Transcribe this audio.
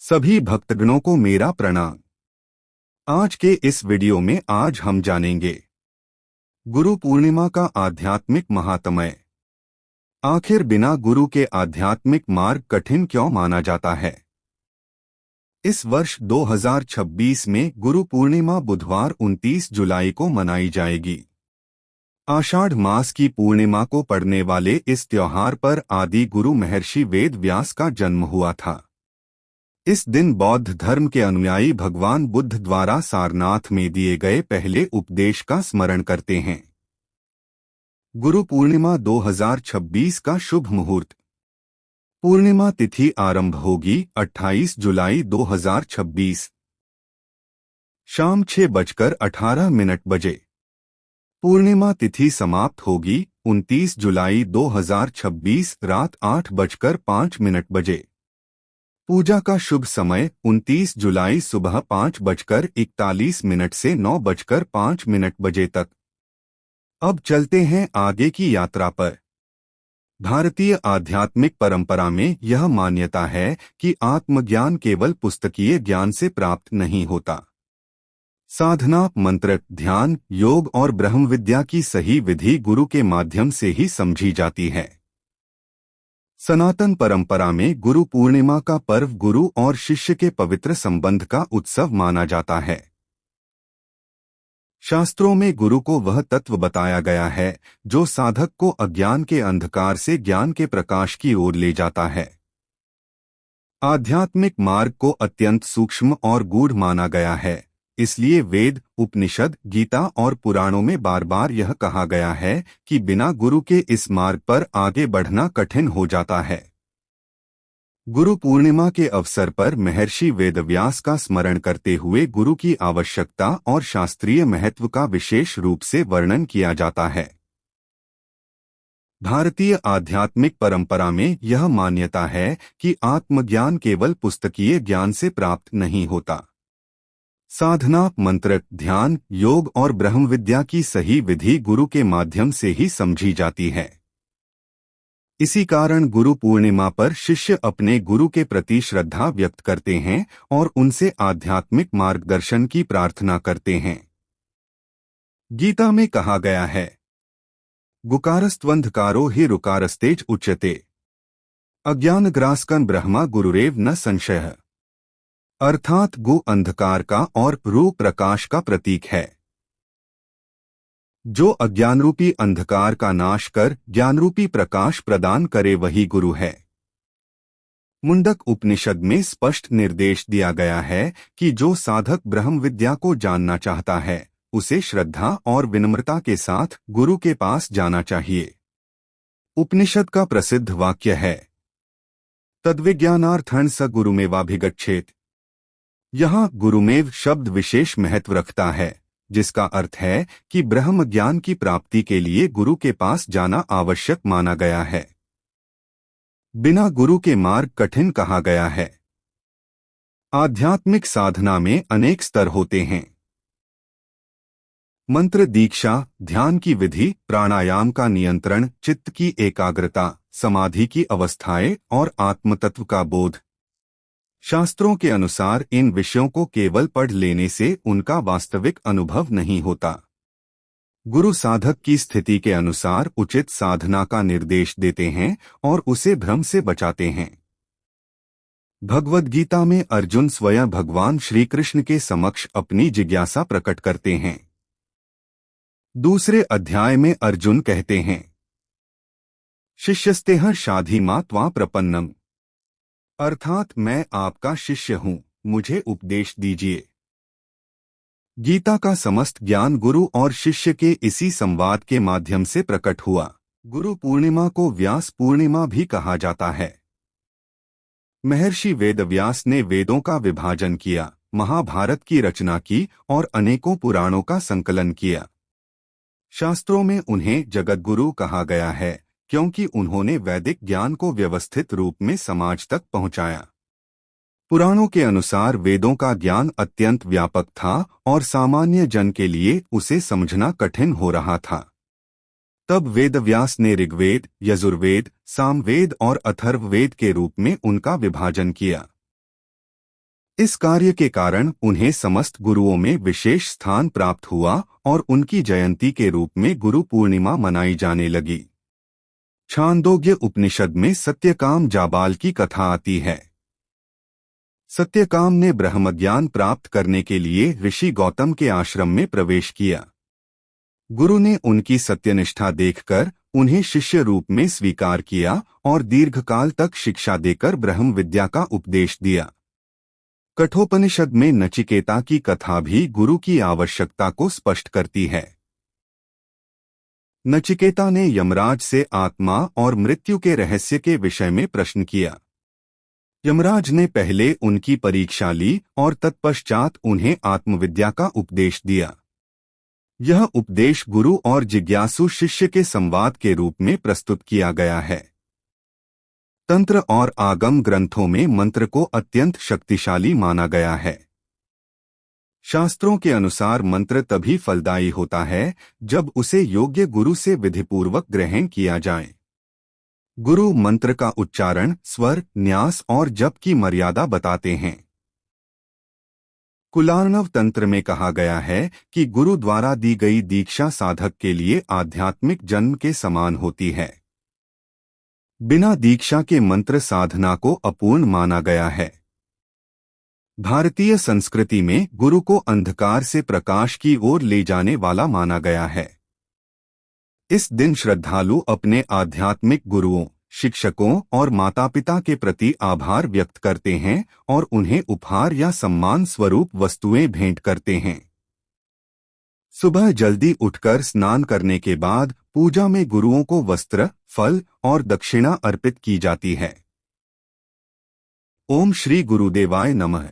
सभी भक्तगणों को मेरा प्रणाम। आज के इस वीडियो में आज हम जानेंगे गुरु पूर्णिमा का आध्यात्मिक महात्म्य। आखिर बिना गुरु के आध्यात्मिक मार्ग कठिन क्यों माना जाता है? इस वर्ष 2026 में गुरु पूर्णिमा बुधवार 29 जुलाई को मनाई जाएगी। आषाढ़ मास की पूर्णिमा को पड़ने वाले इस त्योहार पर आदि गुरु महर्षि वेद व्यास का जन्म हुआ था। इस दिन बौद्ध धर्म के अनुयायी भगवान बुद्ध द्वारा सारनाथ में दिए गए पहले उपदेश का स्मरण करते हैं। गुरु पूर्णिमा 2026 का शुभ मुहूर्त। पूर्णिमा तिथि आरंभ होगी 28 जुलाई 2026 शाम 6:18 बजे। पूर्णिमा तिथि समाप्त होगी 29 जुलाई 2026 रात 8:05 बजे। पूजा का शुभ समय 29 जुलाई सुबह 5:41 से 9:05 बजे तक। अब चलते हैं आगे की यात्रा पर। भारतीय आध्यात्मिक परंपरा में यह मान्यता है कि आत्मज्ञान केवल पुस्तकीय ज्ञान से प्राप्त नहीं होता। साधना, मंत्र, ध्यान, योग और ब्रह्म विद्या की सही विधि गुरु के माध्यम से ही समझी जाती है। सनातन परंपरा में गुरु पूर्णिमा का पर्व गुरु और शिष्य के पवित्र संबंध का उत्सव माना जाता है। शास्त्रों में गुरु को वह तत्व बताया गया है जो साधक को अज्ञान के अंधकार से ज्ञान के प्रकाश की ओर ले जाता है। आध्यात्मिक मार्ग को अत्यंत सूक्ष्म और गूढ़ माना गया है, इसलिए वेद, उपनिषद, गीता और पुराणों में बार बार यह कहा गया है कि बिना गुरु के इस मार्ग पर आगे बढ़ना कठिन हो जाता है। गुरु पूर्णिमा के अवसर पर महर्षि वेदव्यास का स्मरण करते हुए गुरु की आवश्यकता और शास्त्रीय महत्व का विशेष रूप से वर्णन किया जाता है। भारतीय आध्यात्मिक परंपरा में यह मान्यता है कि आत्मज्ञान केवल पुस्तकीय ज्ञान से प्राप्त नहीं होता। साधना, मंत्र, ध्यान, योग और ब्रह्म विद्या की सही विधि गुरु के माध्यम से ही समझी जाती है। इसी कारण गुरु पूर्णिमा पर शिष्य अपने गुरु के प्रति श्रद्धा व्यक्त करते हैं और उनसे आध्यात्मिक मार्गदर्शन की प्रार्थना करते हैं। गीता में कहा गया है, गुकारस्त्वंधकारो हि रुकारस्तेज उच्यते, अज्ञानग्रासकं ब्रह्मा गुरुरेव न संशयः। अर्थात गु अंधकार का और रू प्रकाश का प्रतीक है। जो अज्ञानरूपी अंधकार का नाश कर ज्ञानरूपी प्रकाश प्रदान करे वही गुरु है। मुंडक उपनिषद में स्पष्ट निर्देश दिया गया है कि जो साधक ब्रह्म विद्या को जानना चाहता है उसे श्रद्धा और विनम्रता के साथ गुरु के पास जाना चाहिए। उपनिषद का प्रसिद्ध वाक्य है, तद्विज्ञानार्थं स गुरुमेवाभिगच्छेत्। यहाँ गुरुमेव शब्द विशेष महत्व रखता है, जिसका अर्थ है कि ब्रह्म ज्ञान की प्राप्ति के लिए गुरु के पास जाना आवश्यक माना गया है। बिना गुरु के मार्ग कठिन कहा गया है। आध्यात्मिक साधना में अनेक स्तर होते हैं। मंत्र दीक्षा, ध्यान की विधि, प्राणायाम का नियंत्रण, चित्त की एकाग्रता, समाधि की अवस्थाएं और आत्मतत्व का बोध। शास्त्रों के अनुसार इन विषयों को केवल पढ़ लेने से उनका वास्तविक अनुभव नहीं होता। गुरु साधक की स्थिति के अनुसार उचित साधना का निर्देश देते हैं और उसे भ्रम से बचाते हैं। भगवद गीता में अर्जुन स्वयं भगवान श्री कृष्ण के समक्ष अपनी जिज्ञासा प्रकट करते हैं। दूसरे अध्याय में अर्जुन कहते हैं, शिष्यस्तेह शाधि मा त्वा प्रपन्नम, अर्थात मैं आपका शिष्य हूँ, मुझे उपदेश दीजिए। गीता का समस्त ज्ञान गुरु और शिष्य के इसी संवाद के माध्यम से प्रकट हुआ। गुरु पूर्णिमा को व्यास पूर्णिमा भी कहा जाता है। महर्षि वेदव्यास ने वेदों का विभाजन किया, महाभारत की रचना की और अनेकों पुराणों का संकलन किया। शास्त्रों में उन्हें जगतगुरु कहा गया है क्योंकि उन्होंने वैदिक ज्ञान को व्यवस्थित रूप में समाज तक पहुंचाया। पुराणों के अनुसार वेदों का ज्ञान अत्यंत व्यापक था और सामान्य जन के लिए उसे समझना कठिन हो रहा था। तब वेदव्यास ने ऋग्वेद, यजुर्वेद, सामवेद और अथर्ववेद के रूप में उनका विभाजन किया। इस कार्य के कारण उन्हें समस्त गुरुओं में विशेष स्थान प्राप्त हुआ और उनकी जयंती के रूप में गुरु पूर्णिमा मनाई जाने लगी। छांदोग्य उपनिषद में सत्यकाम जाबाल की कथा आती है। सत्यकाम ने ब्रह्मज्ञान प्राप्त करने के लिए ऋषि गौतम के आश्रम में प्रवेश किया। गुरु ने उनकी सत्यनिष्ठा देखकर उन्हें शिष्य रूप में स्वीकार किया और दीर्घकाल तक शिक्षा देकर ब्रह्म विद्या का उपदेश दिया। कठोपनिषद में नचिकेता की कथा भी गुरु की आवश्यकता को स्पष्ट करती है। नचिकेता ने यमराज से आत्मा और मृत्यु के रहस्य के विषय में प्रश्न किया। यमराज ने पहले उनकी परीक्षा ली और तत्पश्चात उन्हें आत्मविद्या का उपदेश दिया। यह उपदेश गुरु और जिज्ञासु शिष्य के संवाद के रूप में प्रस्तुत किया गया है। तंत्र और आगम ग्रंथों में मंत्र को अत्यंत शक्तिशाली माना गया है। शास्त्रों के अनुसार मंत्र तभी फलदायी होता है जब उसे योग्य गुरु से विधिपूर्वक ग्रहण किया जाए। गुरु मंत्र का उच्चारण, स्वर, न्यास और जप की मर्यादा बताते हैं। कुलार्णव तंत्र में कहा गया है कि गुरु द्वारा दी गई दीक्षा साधक के लिए आध्यात्मिक जन्म के समान होती है। बिना दीक्षा के मंत्र साधना को अपूर्ण माना गया है। भारतीय संस्कृति में गुरु को अंधकार से प्रकाश की ओर ले जाने वाला माना गया है। इस दिन श्रद्धालु अपने आध्यात्मिक गुरुओं, शिक्षकों और माता-पिता के प्रति आभार व्यक्त करते हैं और उन्हें उपहार या सम्मान स्वरूप वस्तुएं भेंट करते हैं। सुबह जल्दी उठकर स्नान करने के बाद पूजा में गुरुओं को वस्त्र, फल और दक्षिणा अर्पित की जाती है। ओम श्री गुरुदेवाय नमः।